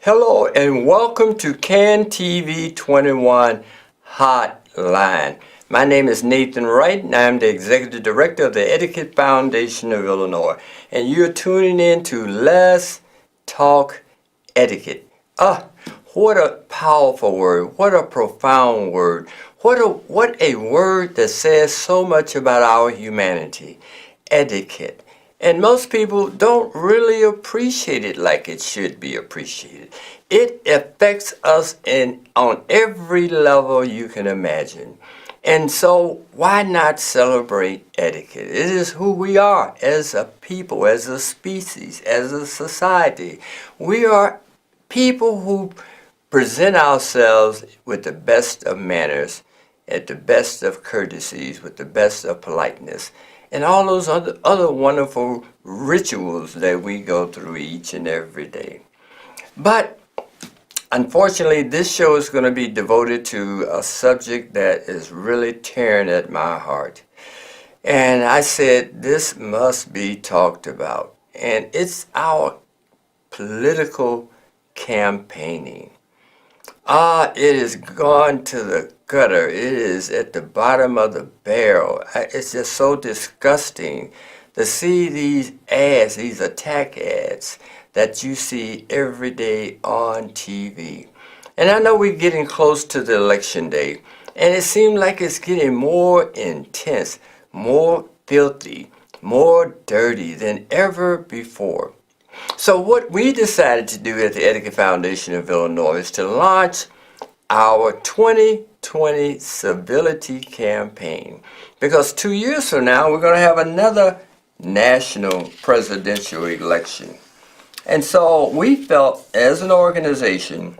Hello and welcome to CAN TV 21 Hotline. My name is Nathan Wright and I'm the Executive Director of the Etiquette Foundation of Illinois. And you're tuning in to Let's Talk Etiquette. What a powerful word. What a profound word. What a word that says so much about our humanity. Etiquette. And most people don't really appreciate it like it should be appreciated. It affects us on every level you can imagine. And so why not celebrate etiquette? It is who we are as a people, as a species, as a society. We are people who present ourselves with the best of manners, at the best of courtesies, with the best of politeness, and all those other wonderful rituals that we go through each and every day. But unfortunately, this show is going to be devoted to a subject that is really tearing at my heart. And I said, this must be talked about. And it's our political campaigning. It has gone to the gutter. It is at the bottom of the barrel. It's just so disgusting to see these ads, these attack ads that you see every day on TV. And I know we're getting close to the election day, and it seems like it's getting more intense, more filthy, more dirty than ever before. So what we decided to do at the Etiquette Foundation of Illinois is to launch our 2020 Civility Campaign. Because 2 years from now, we're going to have another national presidential election. And so we felt as an organization,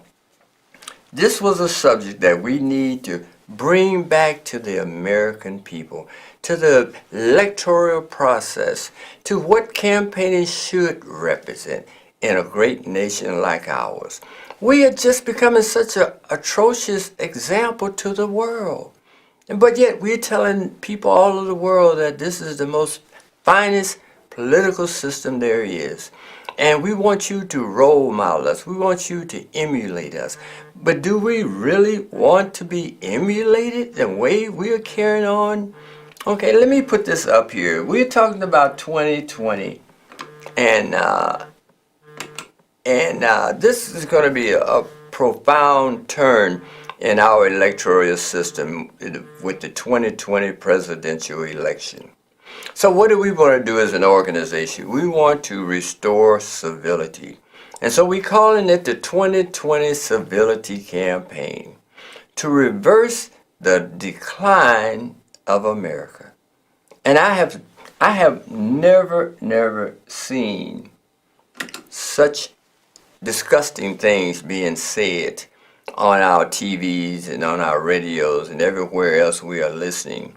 this was a subject that we need to bring back to the American people, to the electoral process, to what campaigning should represent in a great nation like ours. We are just becoming such an atrocious example to the world. But yet we're telling people all over the world that this is the most finest political system there is. And we want you to role model us. We want you to emulate us. But do we really want to be emulated the way we're carrying on? Okay, let me put this up here. We're talking about 2020. And this is going to be a profound turn in our electoral system with the 2020 presidential election. So what do we want to do as an organization? We want to restore civility. And so we're calling it the 2020 Civility Campaign to reverse the decline of America. And I have never seen such disgusting things being said on our TVs and on our radios and everywhere else we are listening.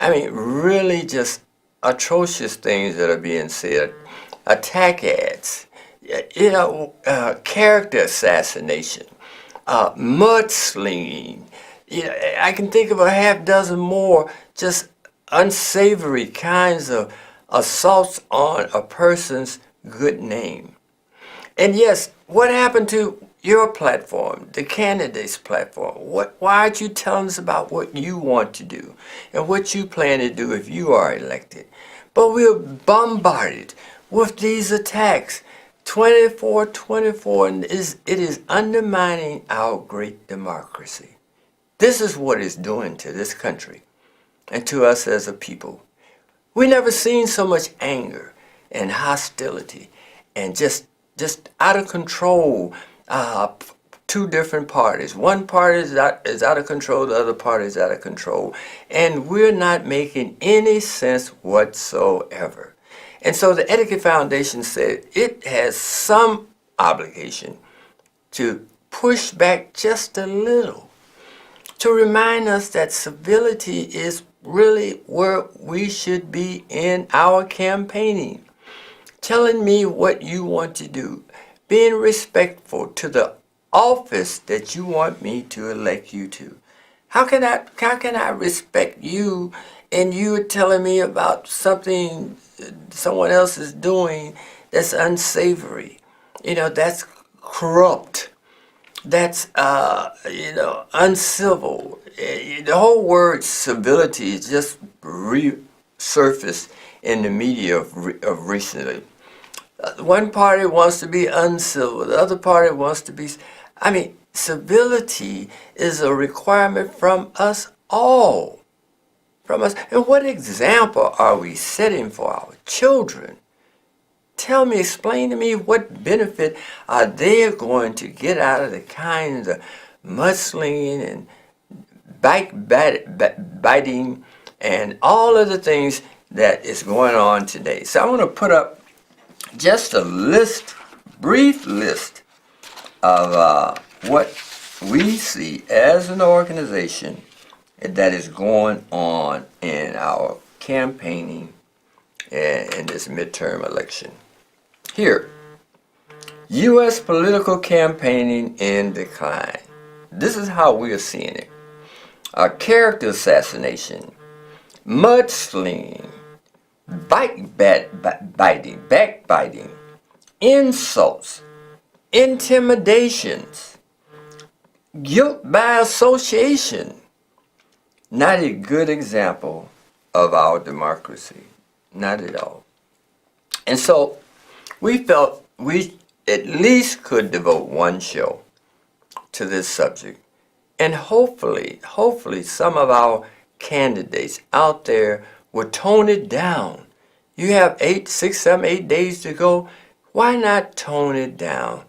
I mean, really just atrocious things that are being said. Attack ads, character assassination, mudslinging. I can think of a half dozen more just unsavory kinds of assaults on a person's good name. And yes, what happened to your platform, the candidate's platform? Why aren't you telling us about what you want to do and what you plan to do if you are elected? But we're bombarded with these attacks 24/24, and it is undermining our great democracy. This is what it's doing to this country and to us as a people. We never seen so much anger and hostility and just out of control. Two different parties. One party is out of control, the other party is out of control. And we're not making any sense whatsoever. And so the Etiquette Foundation said it has some obligation to push back just a little, to remind us that civility is really where we should be in our campaigning. Telling me what you want to do, being respectful to the office that you want me to elect you to. How can I respect you and you're telling me about something someone else is doing that's unsavory? That's corrupt. that's uncivil. The whole word civility is just resurfaced in the media of recently. One party wants to be uncivil, the other party wants to be. I mean, civility is a requirement from us all. From us. And what example are we setting for our children? Tell me, explain to me what benefit are they going to get out of the kinds of mudslinging and biting and all of the things that is going on today. So I want to put up just a list, brief list of what we see as an organization that is going on in our campaigning in this midterm election. Here, U.S. political campaigning in decline. This is how we are seeing it. Character assassination, mudslinging, backbiting, insults, intimidations, guilt by association. Not a good example of our democracy. Not at all. And so we felt we at least could devote one show to this subject. And hopefully some of our candidates out there will tone it down. You have 6, 7, 8 days to go. Why not tone it down?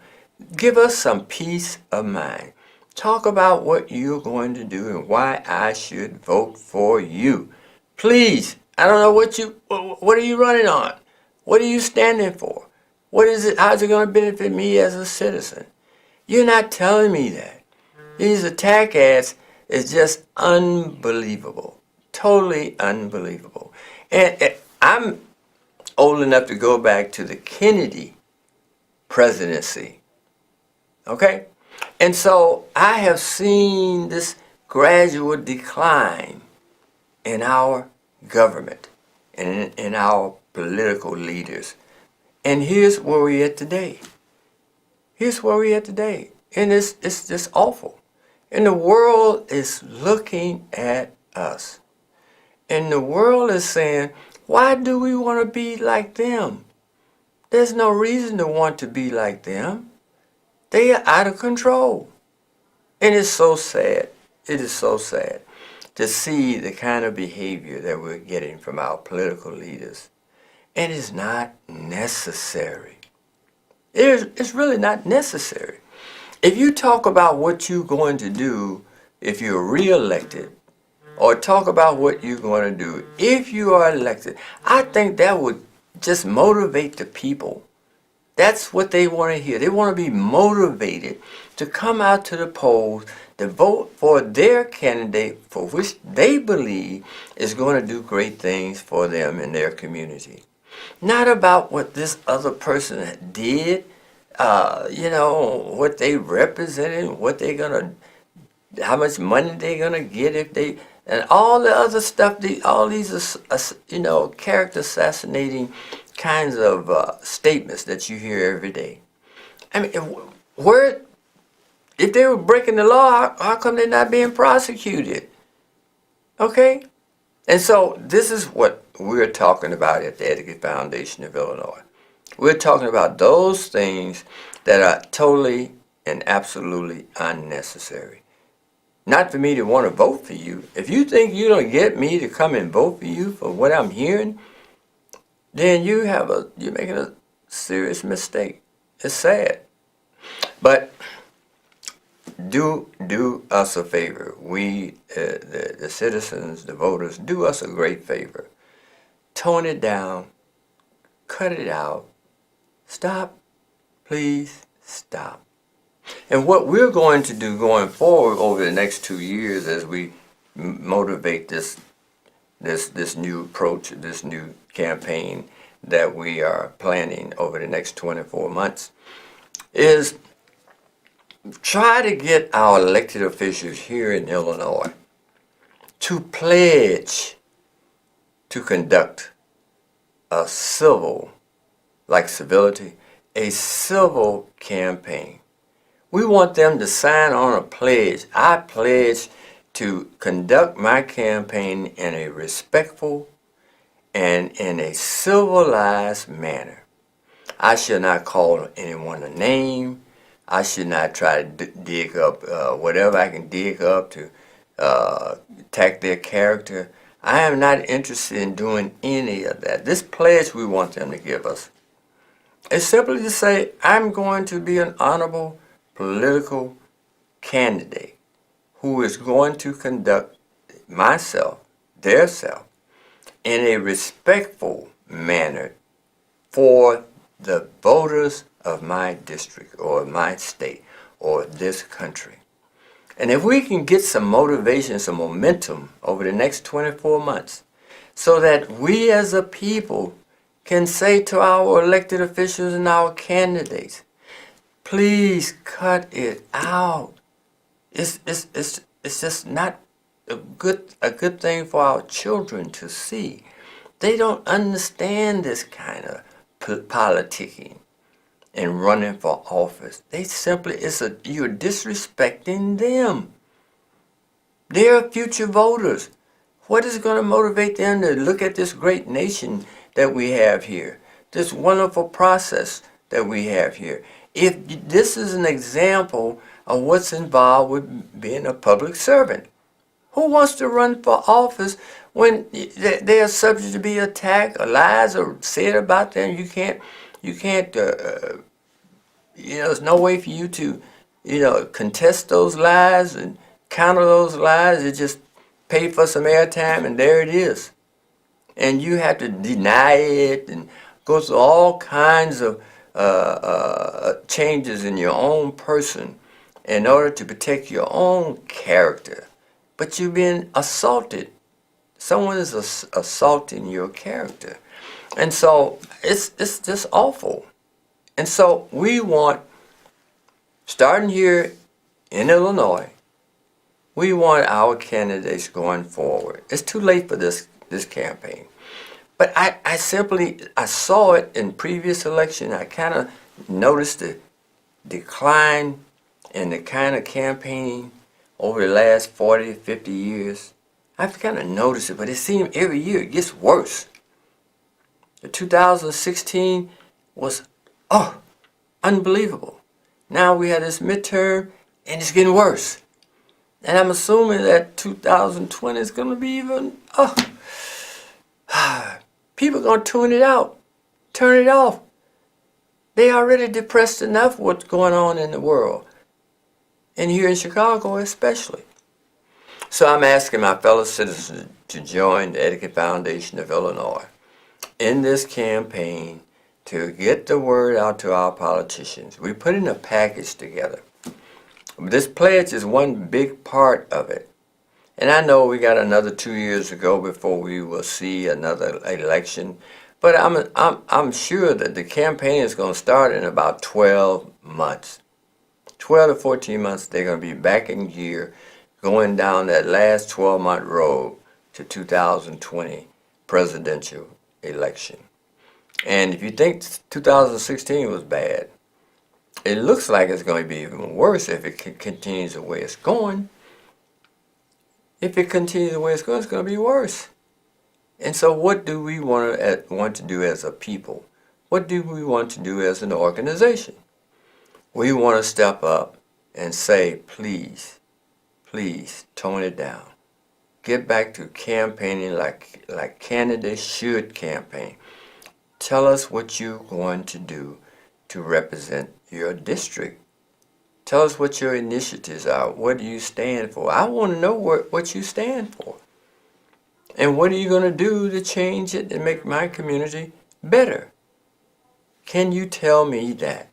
Give us some peace of mind. Talk about what you're going to do and why I should vote for you. Please, I don't know what are you running on? What are you standing for? What is it? How's it going to benefit me as a citizen? You're not telling me that. These attack ads is just unbelievable. Totally unbelievable. And I'm old enough to go back to the Kennedy presidency. Okay? And so I have seen this gradual decline in our government and in our political leaders. And here's where we're at today. Here's where we're at today. And it's just awful. And the world is looking at us. And the world is saying, why do we want to be like them? There's no reason to want to be like them. They are out of control. And it's so sad. It is so sad to see the kind of behavior that we're getting from our political leaders. And it's not necessary. It's really not necessary. If you talk about what you're going to do if you're reelected, or talk about what you're going to do if you are elected, I think that would just motivate the people. That's what they want to hear. They want to be motivated to come out to the polls to vote for their candidate for which they believe is going to do great things for them and their community. Not about what this other person did, what they represented, what they're going to, how much money they're going to get if they, and all the other stuff, all these, character assassinating kinds of statements that you hear every day. I mean, if they were breaking the law, how come they're not being prosecuted? Okay? And so this is what we're talking about at the Etiquette Foundation of Illinois. We're talking about those things that are totally and absolutely unnecessary. Not for me to want to vote for you. If you think you're going to get me to come and vote for you for what I'm hearing, then you're making a serious mistake. It's sad. But do us a favor. We, the citizens, the voters, do us a great favor. Tone it down. Cut it out. Stop. Please stop. And what we're going to do going forward over the next 2 years as we motivate this new approach, this new campaign that we are planning over the next 24 months, is try to get our elected officials here in Illinois to pledge to conduct a civil, like civility, a civil campaign. We want them to sign on a pledge. I pledge to conduct my campaign in a respectful and in a civilized manner. I should not call anyone a name. I should not try to dig up whatever I can dig up to attack their character. I am not interested in doing any of that. This pledge we want them to give us is simply to say, I'm going to be an honorable political candidate who is going to conduct myself, their self, in a respectful manner for the voters of my district or my state or this country. And if we can get some motivation, some momentum over the next 24 months, so that we as a people can say to our elected officials and our candidates, please cut it out. It's just not a good thing for our children to see. They don't understand this kind of politicking and running for office. They simply, you're disrespecting them. They're future voters. What is going to motivate them to look at this great nation that we have here, this wonderful process that we have here? If this is an example of what's involved with being a public servant, who wants to run for office when they are subject to be attacked or lies are said about them? You can't, there's no way for you to, contest those lies and counter those lies. You just pay for some airtime and there it is. And you have to deny it and go through all kinds of changes in your own person in order to protect your own character. But you've been assaulted. Someone is assaulting your character. And so it's just awful. And so we want, starting here in Illinois, we want our candidates going forward. It's too late for this campaign. But I saw it in previous election. I kind of noticed the decline in the kind of campaigning over the last 40, 50 years. I've kind of noticed it, but it seems every year it gets worse. The 2016 was, unbelievable. Now we had this midterm, and it's getting worse. And I'm assuming that 2020 is going to be even, people are going to tune it out, turn it off. They already depressed enough what's going on in the world, and here in Chicago especially. So I'm asking my fellow citizens to join the Etiquette Foundation of Illinois in this campaign to get the word out to our politicians. We put in a package together. This pledge is one big part of it. And I know we got another 2 years to go before we will see another election. But I'm sure that the campaign is going to start in about 12 months. 12 to 14 months, they're going to be back in gear, going down that last 12-month road to 2020 presidential election. And if you think 2016 was bad, it looks like it's going to be even worse if it continues the way it's going. If it continues the way it's going to be worse. And so what do we want to do as a people? What do we want to do as an organization? We want to step up and say, please, tone it down. Get back to campaigning like candidates should campaign. Tell us what you're going to do to represent your district. Tell us what your initiatives are. What do you stand for? I want to know what you stand for. And what are you going to do to change it and make my community better? Can you tell me that?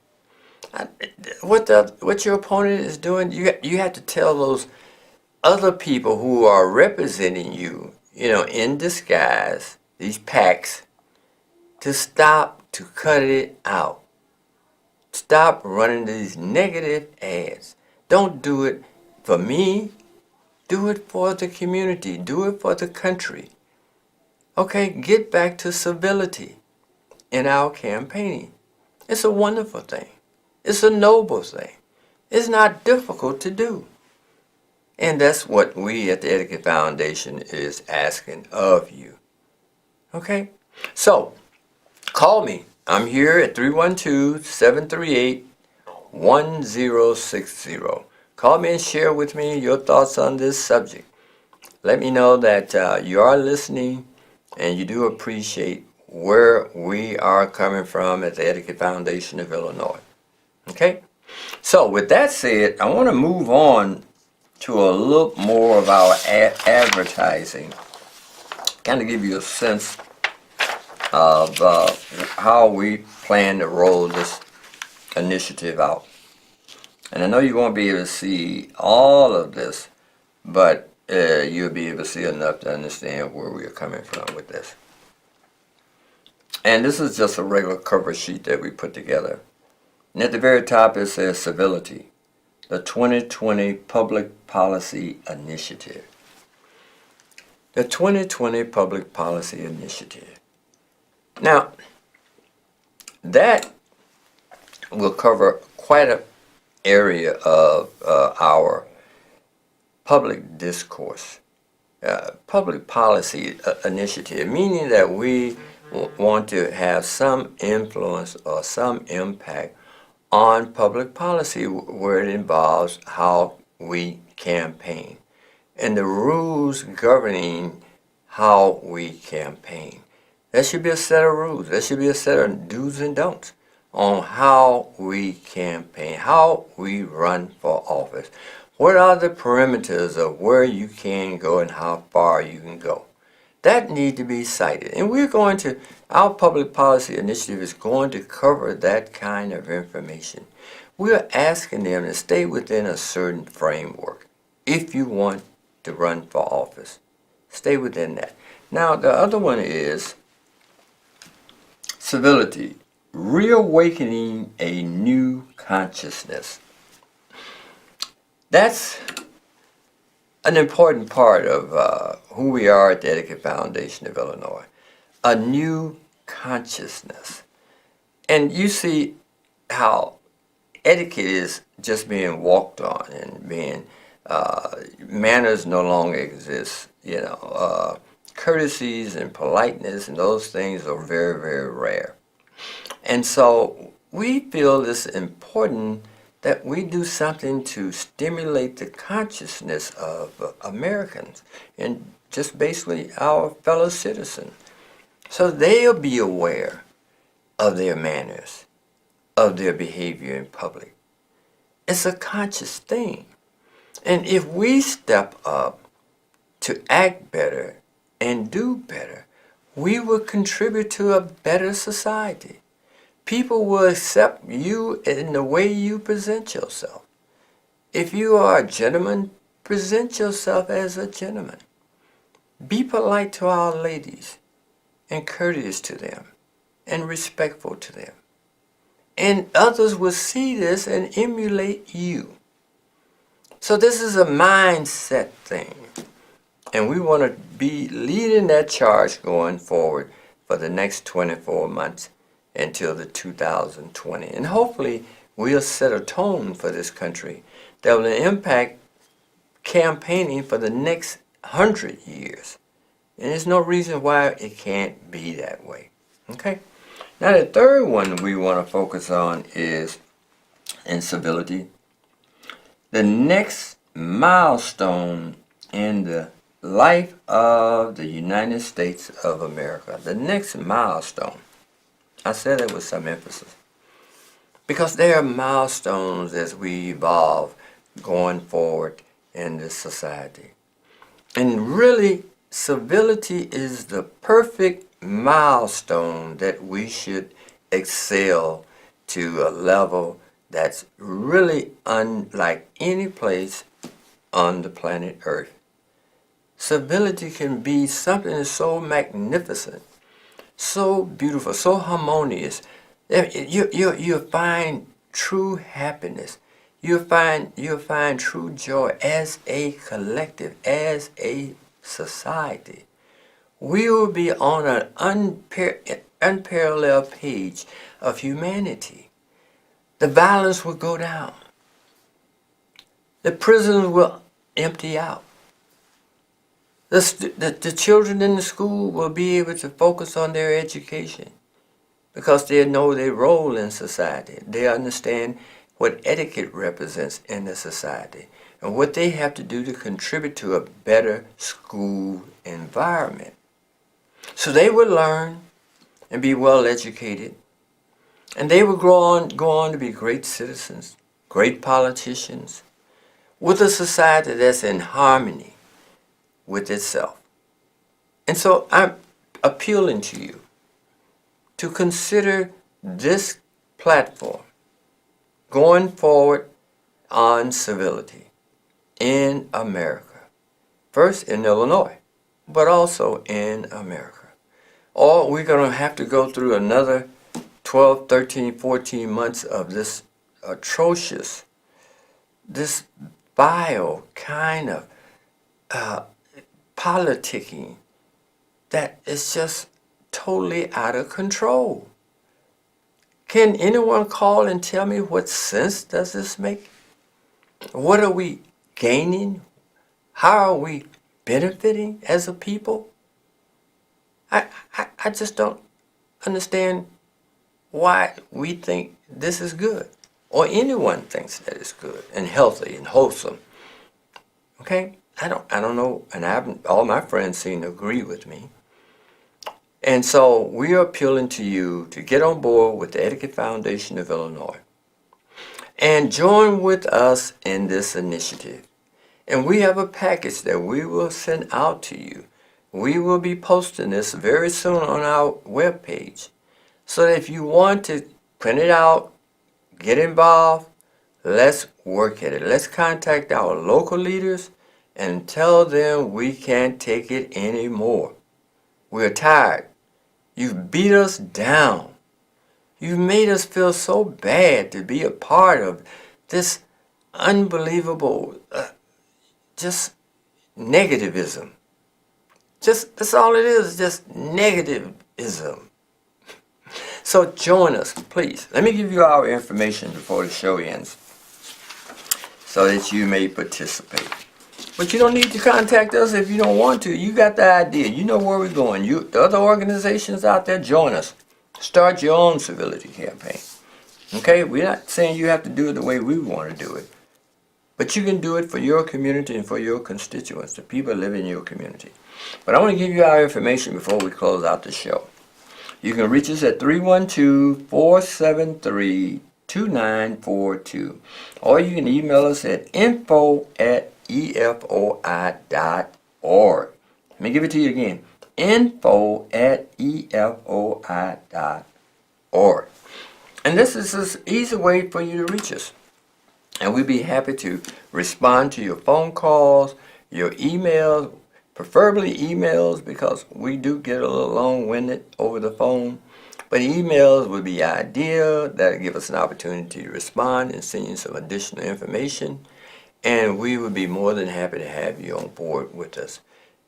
What your opponent is doing, you have to tell those other people who are representing you, in disguise, these PACs, to stop, to cut it out. Stop running these negative ads. Don't do it for me. Do it for the community. Do it for the country. Okay, get back to civility in our campaigning. It's a wonderful thing. It's a noble thing. It's not difficult to do. And that's what we at the Etiquette Foundation is asking of you. Okay? So, call me. I'm here at 312-738-1060. Call me and share with me your thoughts on this subject. Let me know that you are listening and you do appreciate where we are coming from at the Etiquette Foundation of Illinois. Okay? So, with that said, I want to move on to a little more of our advertising, kind of give you a sense of how we plan to roll this initiative out. And I know you won't be able to see all of this, but you'll be able to see enough to understand where we are coming from with this. And this is just a regular cover sheet that we put together. And at the very top it says Civility, the 2020 Public Policy Initiative. The 2020 Public Policy Initiative. Now, that will cover quite an area of our public discourse, public policy initiative, meaning that we want to have some influence or some impact on public policy where it involves how we campaign and the rules governing how we campaign. There should be a set of rules. There should be a set of do's and don'ts on how we campaign, how we run for office. What are the perimeters of where you can go and how far you can go? That need to be cited. And our public policy initiative is going to cover that kind of information. We're asking them to stay within a certain framework. If you want to run for office, stay within that. Now, the other one is Civility, reawakening a new consciousness. That's an important part of who we are at the Etiquette Foundation of Illinois. A new consciousness. And you see how etiquette is just being walked on and being, manners no longer exist. Courtesies and politeness and those things are very, very rare. And so we feel it's important that we do something to stimulate the consciousness of Americans and just basically our fellow citizens. So they'll be aware of their manners, of their behavior in public. It's a conscious thing. And if we step up to act better and do better, we will contribute to a better society. People will accept you in the way you present yourself. If you are a gentleman, present yourself as a gentleman. Be polite to our ladies and courteous to them and respectful to them. And others will see this and emulate you. So this is a mindset thing. And we want to be leading that charge going forward for the next 24 months until the 2020. And hopefully we'll set a tone for this country that will impact campaigning for the next 100 years. And there's no reason why it can't be that way. Okay? Now the third one we want to focus on is in civility. The next milestone in the life of the United States of America. The next milestone. I said it with some emphasis. Because there are milestones as we evolve going forward in this society. And really, civility is the perfect milestone that we should excel to a level that's really unlike any place on the planet Earth. Civility can be something that's so magnificent, so beautiful, so harmonious. You'll find true happiness. You'll find true joy as a collective, as a society. We will be on an unparalleled page of humanity. The violence will go down. The prisons will empty out. The children in the school will be able to focus on their education because they know their role in society. They understand what etiquette represents in the society and what they have to do to contribute to a better school environment. So they will learn and be well educated, and they will go on to be great citizens, great politicians, with a society that's in harmony with itself. And so I'm appealing to you to consider this platform going forward on civility in America. First in Illinois, but also in America. Or we're going to have to go through another 12, 13, 14 months of this atrocious, this vile kind of politicking that is just totally out of control. Can anyone call and tell me what sense does this make? What are we gaining? How are we benefiting as a people? I just don't understand why we think this is good, or anyone thinks that it's good and healthy and wholesome. Okay, I don't know, and all my friends seem to agree with me. And so we are appealing to you to get on board with the Etiquette Foundation of Illinois and join with us in this initiative. And we have a package that we will send out to you. We will be posting this very soon on our webpage. So that if you want to print it out, get involved, let's work at it. Let's contact our local leaders and tell them we can't take it anymore. We're tired. You've beat us down. You've made us feel so bad to be a part of this unbelievable, just negativism. That's all it is, just negativism. So join us, please. Let me give you our information before the show ends so that you may participate. But you don't need to contact us if you don't want to. You got the idea. You know where we're going. The other organizations out there, join us. Start your own civility campaign. Okay? We're not saying you have to do it the way we want to do it. But you can do it for your community and for your constituents, the people that live in your community. But I want to give you our information before we close out the show. You can reach us at 312-473-2942. Or you can email us at info@efoi.org. Let me give it to you again. info@efoi.org. And this is an easy way for you to reach us. And we'd be happy to respond to your phone calls, your emails, preferably emails, because we do get a little long-winded over the phone. But emails would be ideal. That'll give us an opportunity to respond and send you some additional information. And we would be more than happy to have you on board with us.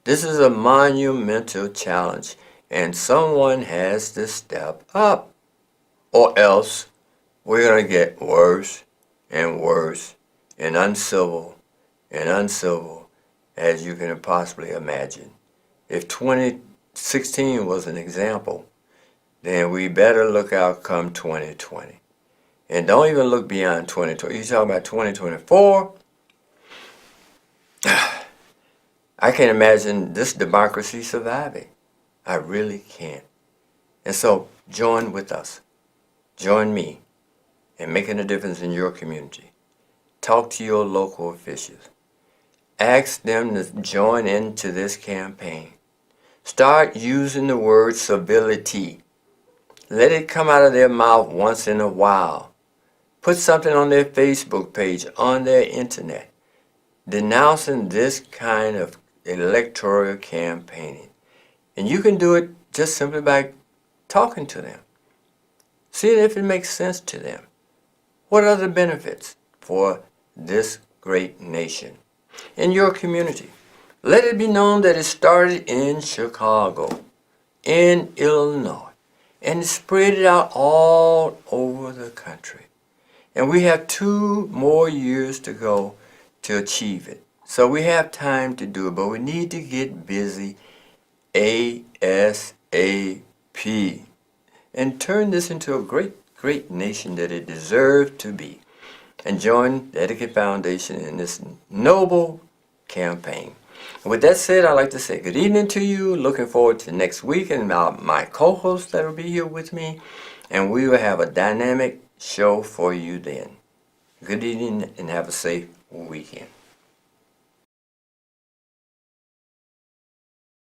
This is a monumental challenge, and someone has to step up. Or else we're going to get worse and worse and uncivil as you can possibly imagine. If 2016 was an example, then we better look out come 2020. And don't even look beyond 2020. You're talking about 2024? I can't imagine this democracy surviving. I really can't. And so join with us. Join me in making a difference in your community. Talk to your local officials. Ask them to join into this campaign. Start using the word civility. Let it come out of their mouth once in a while. Put something on their Facebook page, on their internet, denouncing this kind of electoral campaigning. And you can do it just simply by talking to them. See if it makes sense to them. What are the benefits for this great nation in your community? Let it be known that it started in Chicago, in Illinois, and spread it out all over the country. And we have 2 more years to go to achieve it. So we have time to do it, but we need to get busy ASAP and turn this into a great nation that it deserves to be. And join the Etiquette Foundation in this noble campaign. And with that said, I'd like to say good evening to you. Looking forward to next week and my co-hosts that will be here with me. And we will have a dynamic show for you then. Good evening and have a safe weekend.